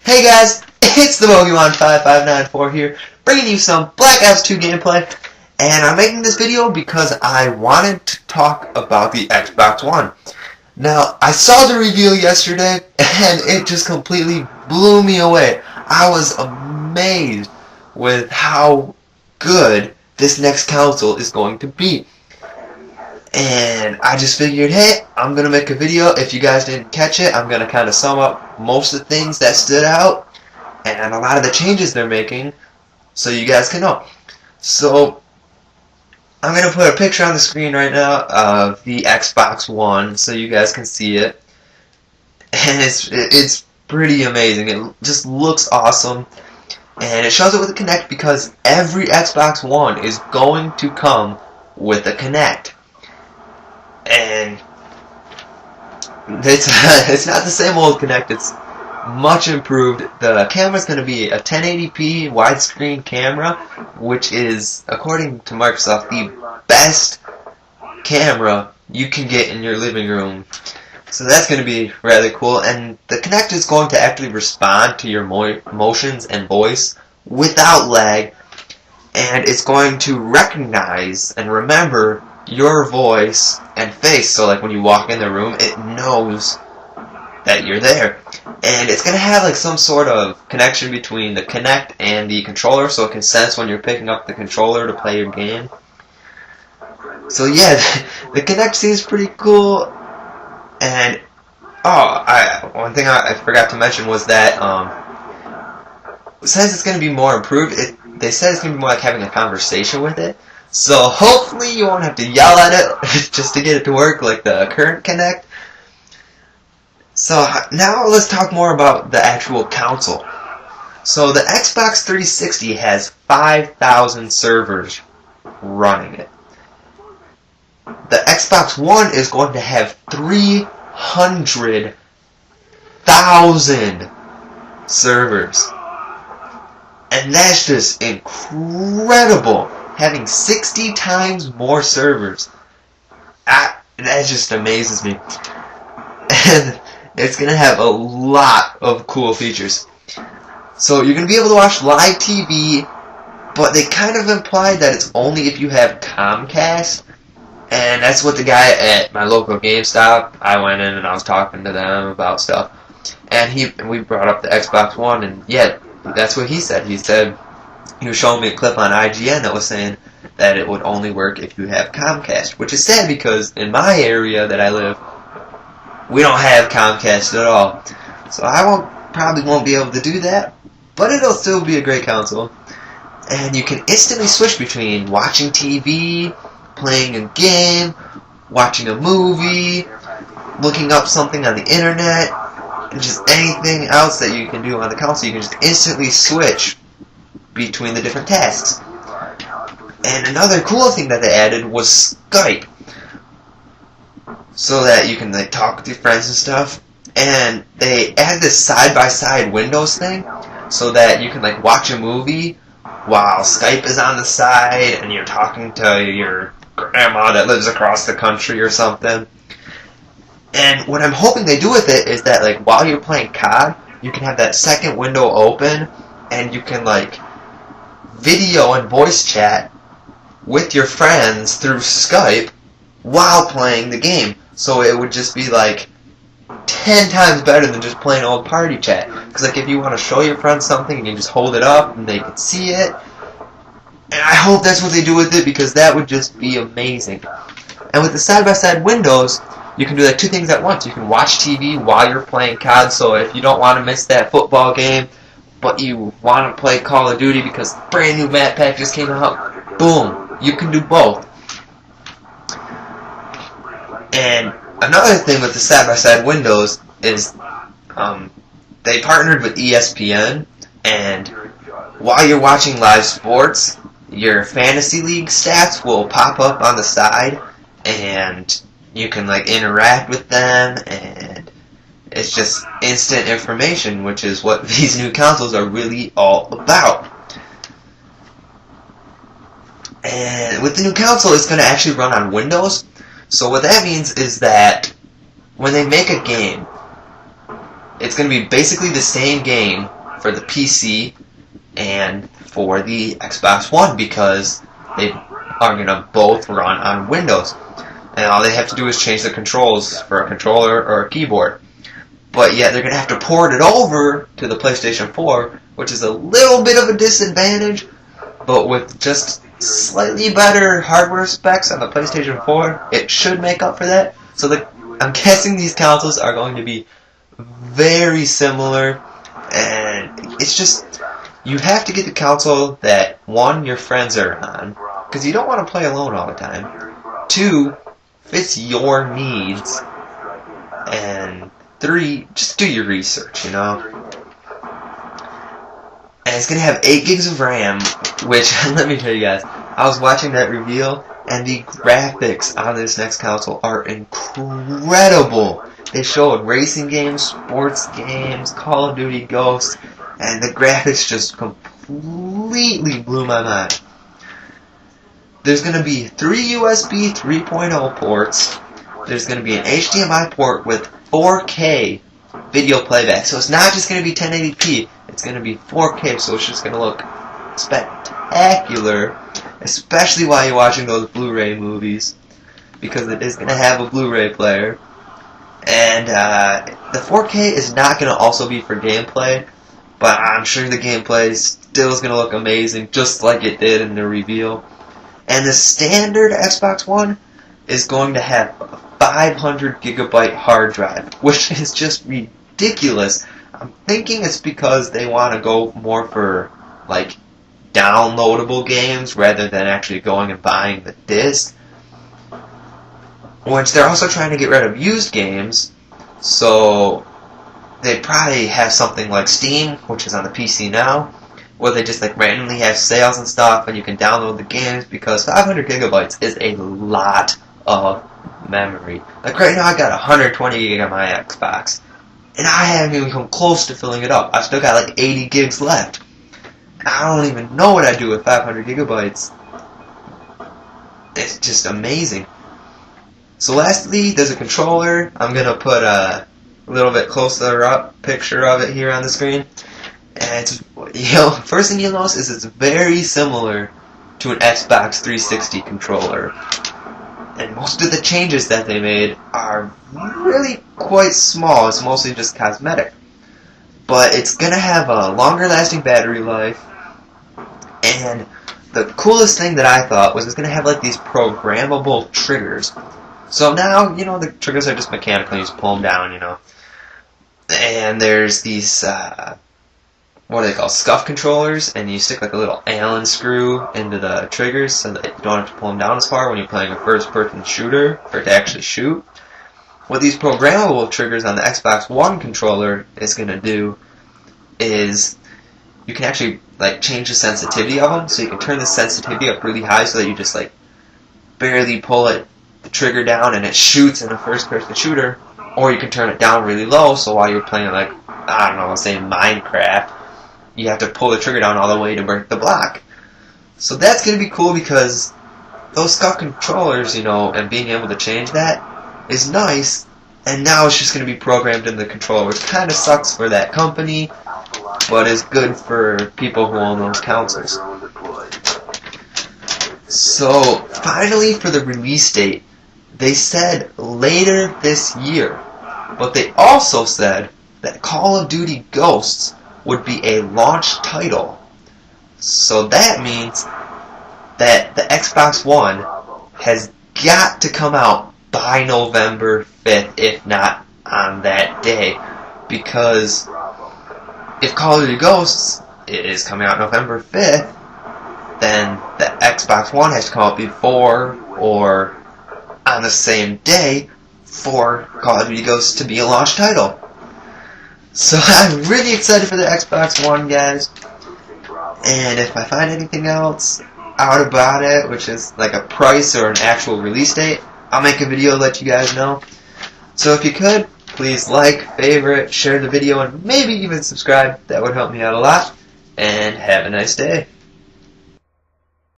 Hey guys, it's the Pokemon5594 here, bringing you some Black Ops 2 gameplay, and I'm making this video because I wanted to talk about the Xbox One. Now, I saw the reveal yesterday, and it just completely blew me away. I was amazed with how good this next console is going to be. And I just figured, hey, I'm going to make a video. If you guys didn't catch it, I'm going to kind of sum up most of the things that stood out and a lot of the changes they're making so you guys can know. So, I'm going to put a picture on the screen right now of the Xbox One so you guys can see it. And it's pretty amazing. It just looks awesome. And it shows it with a Kinect because every Xbox One is going to come with a Kinect. And it's not the same old Kinect, it's much improved. The camera's going to be a 1080p widescreen camera, which is, according to Microsoft, the best camera you can get in your living room. So that's going to be rather cool. And the Kinect is going to actually respond to your motions and voice without lag. And it's going to recognize and remember your voice and face, so like when you walk in the room, it knows that you're there. And it's going to have like some sort of connection between the Kinect and the controller, so it can sense when you're picking up the controller to play your game. So yeah, the Kinect seems pretty cool. And one thing I forgot to mention was that since it's going to be more improved, they said it's going to be more like having a conversation with it. So hopefully you won't have to yell at it just to get it to work like the current Kinect. So now let's talk more about the actual console. So the Xbox 360 has 5,000 servers running it. The Xbox One is going to have 300,000 servers. And that's just incredible. Having 60 times more servers. That just amazes me. And it's going to have a lot of cool features. So you're going to be able to watch live TV, but they kind of implied that it's only if you have Comcast. And that's what the guy at my local GameStop, I went in and I was talking to them about stuff. And we brought up the Xbox One, and yeah, that's what he said. He said, he was showing me a clip on IGN that was saying that it would only work if you have Comcast, which is sad because in my area that I live, we don't have Comcast at all. So I probably won't be able to do that, but it'll still be a great console. And you can instantly switch between watching TV, playing a game, watching a movie, looking up something on the internet, and just anything else that you can do on the console. You can just instantly switch between the different tasks. And another cool thing that they added was Skype, so that you can like talk with your friends and stuff. And they added this side-by-side windows thing, so that you can like watch a movie while Skype is on the side, and you're talking to your grandma that lives across the country or something. And what I'm hoping they do with it is that like while you're playing COD, you can have that second window open, and you can like video and voice chat with your friends through Skype while playing the game. So it would just be like 10 times better than just plain old party chat. Because like if you want to show your friends something, you can just hold it up and they can see it. And I hope that's what they do with it, because that would just be amazing. And with the side-by-side windows, you can do like two things at once. You can watch TV while you're playing COD, so if you don't want to miss that football game, but you want to play Call of Duty because the brand new map pack just came out, boom, you can do both. And another thing with the side-by-side windows is they partnered with ESPN, and while you're watching live sports, your fantasy league stats will pop up on the side, and you can like interact with them, and it's just instant information, which is what these new consoles are really all about. And with the new console, it's going to actually run on Windows. So what that means is that when they make a game, it's going to be basically the same game for the PC and for the Xbox One, because they are going to both run on Windows. And all they have to do is change the controls for a controller or a keyboard. But yet they're going to have to port it over to the PlayStation 4, which is a little bit of a disadvantage, but with just slightly better hardware specs on the PlayStation 4, it should make up for that. So I'm guessing these consoles are going to be very similar, and it's just, you have to get the console that, one, your friends are on, because you don't want to play alone all the time, two, fits your needs, and three, just do your research, you know. And it's going to have 8 gigs of RAM, which, let me tell you guys, I was watching that reveal, and the graphics on this next console are incredible. They showed racing games, sports games, Call of Duty Ghosts, and the graphics just completely blew my mind. There's going to be 3 USB 3.0 ports. There's going to be an HDMI port with 4K video playback. So it's not just going to be 1080p. It's going to be 4K, so it's just going to look spectacular, especially while you're watching those Blu-ray movies, because it is going to have a Blu-ray player. And the 4K is not going to also be for gameplay, but I'm sure the gameplay still is going to look amazing, just like it did in the reveal. And the standard Xbox One is going to have a 500 gigabyte hard drive, which is just ridiculous. I'm thinking it's because they want to go more for, like, downloadable games rather than actually going and buying the disc. Which they're also trying to get rid of used games, so they probably have something like Steam, which is on the PC now, where they just like randomly have sales and stuff, and you can download the games, because 500 gigabytes is a lot of memory. Like right now, I got 120 gig on my Xbox, and I haven't even come close to filling it up. I've still got like 80 gigs left. I don't even know what I do with 500 gigabytes. It's just amazing. So lastly, there's a controller. I'm going to put a little bit closer up picture of it here on the screen. And it's, first thing you'll notice is it's very similar to an Xbox 360 controller. And most of the changes that they made are really quite small. It's mostly just cosmetic. But it's going to have a longer lasting battery life. And the coolest thing that I thought was it's going to have like these programmable triggers. So now, the triggers are just mechanical, you just pull them down, And there's these, what are they called, scuff controllers, and you stick like a little Allen screw into the triggers so that you don't have to pull them down as far when you're playing a first-person shooter for it to actually shoot. What these programmable triggers on the Xbox One controller is going to do is you can actually like change the sensitivity of them, so you can turn the sensitivity up really high so that you just like barely pull the trigger down and it shoots in a first-person shooter, or you can turn it down really low, so while you're playing like, I don't know, let's say Minecraft, you have to pull the trigger down all the way to break the block. So that's going to be cool, because those scuff controllers, and being able to change that is nice, and now it's just going to be programmed in the controller, which kind of sucks for that company, but is good for people who own those consoles. So, finally, for the release date, they said later this year, but they also said that Call of Duty Ghosts would be a launch title. So that means that the Xbox One has got to come out by November 5th, if not on that day, because if Call of Duty Ghosts is coming out November 5th, then the Xbox One has to come out before or on the same day for Call of Duty Ghosts to be a launch title. So I'm really excited for the Xbox One, guys. And if I find anything else out about it, which is like a price or an actual release date, I'll make a video to let you guys know. So if you could, please like, favorite, share the video, and maybe even subscribe. That would help me out a lot. And have a nice day.